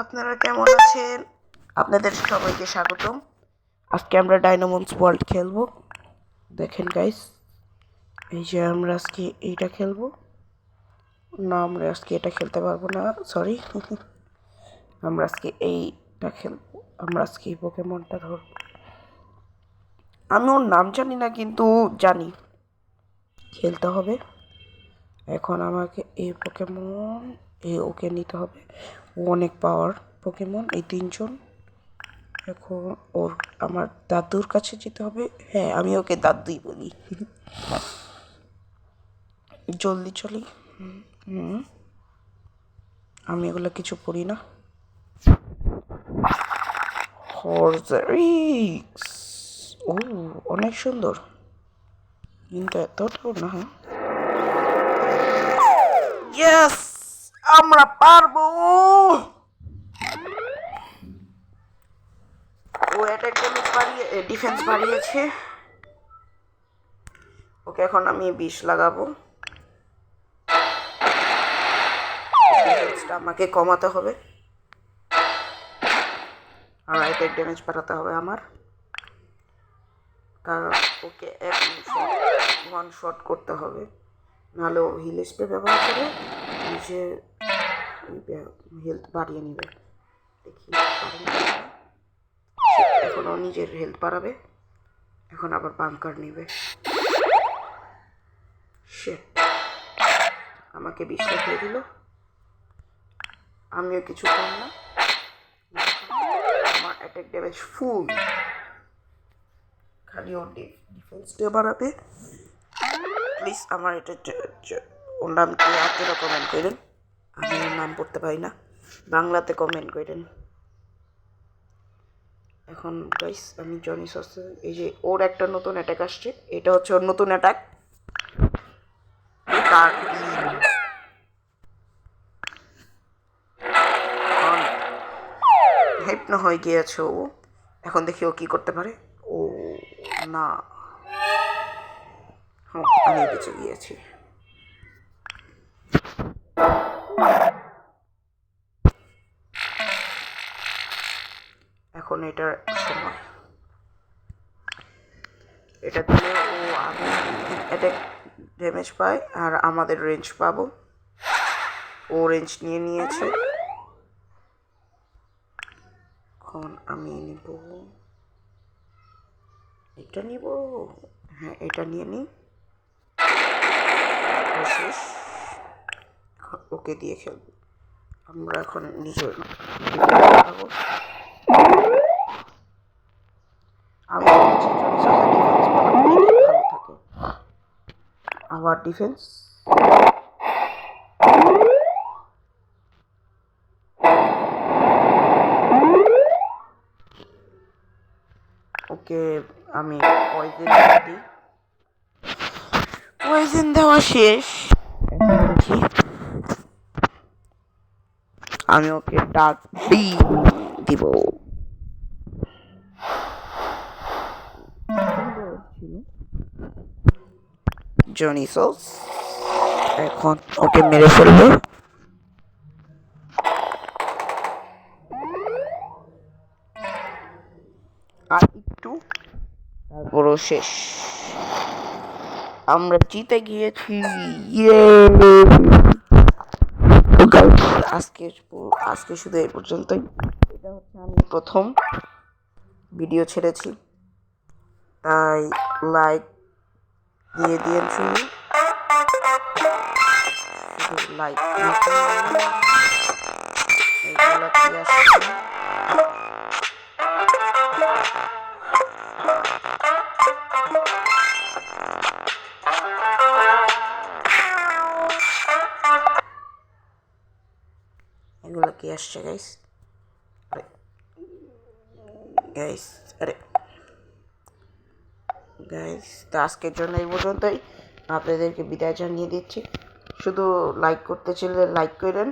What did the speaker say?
আপনারা কেমন আছেন? আপনাদের সবাইকে স্বাগতম। আজকে আমরা ডায়নামন্স ওয়ার্ল্ড খেলবো। দেখেন গাইস, এই যে আমরা আজকে এইটা খেলবো না, আমরা আজকে এটা খেলতে পারবো না, সরি। আমরা আজকে এইটা খেলবো। আমরা আজকে এই পোকেমনটা ধরবো। আমি ওর নাম জানি না, কিন্তু জানি খেলতে হবে। এখন আমাকে এই পোকেমন ওকে নিতে হবে। অনেক পাওয়ার পোকেমন এই তিনজন। এখন আমার দাদুর কাছে যেতে হবে। হ্যাঁ, আমি ওকে দাদুই বলি। জলদি চলি। আমি এগুলো কিছু পড়ি না। হর্জারিক্স, ও অনেক সুন্দর, কিন্তু এতটাও না। ইয়েস, আমরা পারবো। ও অ্যাটাক ড্যামেজ বাড়িয়ে ডিফেন্স বাড়িয়েছে। ওকে এখন আমি 20 লাগাবো। ডিফেন্সটা আমাকে কমাতে হবে আর অ্যাটাক ড্যামেজ বাড়াতে হবে আমার, কারণ ওকে ওয়ান শট করতে হবে, নাহলে ও হিল স্প্রে ব্যবহার করে নিজের হেলথ বাড়িয়ে নেবে। দেখি এখন ও নিজের হেলথ বাড়াবে, এখন আবার বাঙ্কার নেবে। সে আমাকে 20 দিয়ে দিল, আমিও কিছু কম না। আমার অ্যাটাক ড্যামেজ ফুল, খালি ওর ডিফেন্সটা বাড়াবে। প্লিজ আমার এটা ওর নাম কি আপনারা কমেন্ট করেন, আমি ওর নাম পড়তে পারি না, বাংলাতে কমেন্ট করেন। এখন গাইস আমি জনি সস, এই যে ওর একটা নতুন অ্যাটাক আসছে, এটা হচ্ছে ওর নতুন অ্যাটাক। হেপনো হয়ে গিয়েছে ও। এখন দেখি ও কি করতে পারে। ও না, আমি বেঁচে গিয়েছি। এখন এটার সময়, এটা দিলে ও আগে অ্যাটাক ড্যামেজ পায় আর আমাদের রেঞ্জ পাবো। ও রেঞ্জ নিয়ে নিয়েছে। এখন আমি নিব এটা, নিব, হ্যাঁ এটা নিয়ে নিই। শেষ, ওকে দিয়ে খেলবো আমরা এখন নিজের। আমি আবার ডিফেন্স ওকে আমি পয়জন দিই। পয়জন দেওয়া শেষ, আমি ওকে ডাক দিব। জনি সস এখন ওকে মেরে ফেলবে। আর একটু, তারপরও শেষ, আমরা জিতে গিয়েছি। আজকে শুধু এই পর্যন্তই। এটা হচ্ছে আমি প্রথম ভিডিও ছেড়েছি, তাই লাইক দিয়ে দিয়েন। শুধু লাইক এগুলো কি আসছে। এগুলো কি আসছে গাইস? আরে গাইস, তো আজকের জন্য এই পর্যন্তই, আপনাদেরকে বিদায় জানিয়ে দিচ্ছি। শুধু লাইক করতে চাইলে লাইক করেন।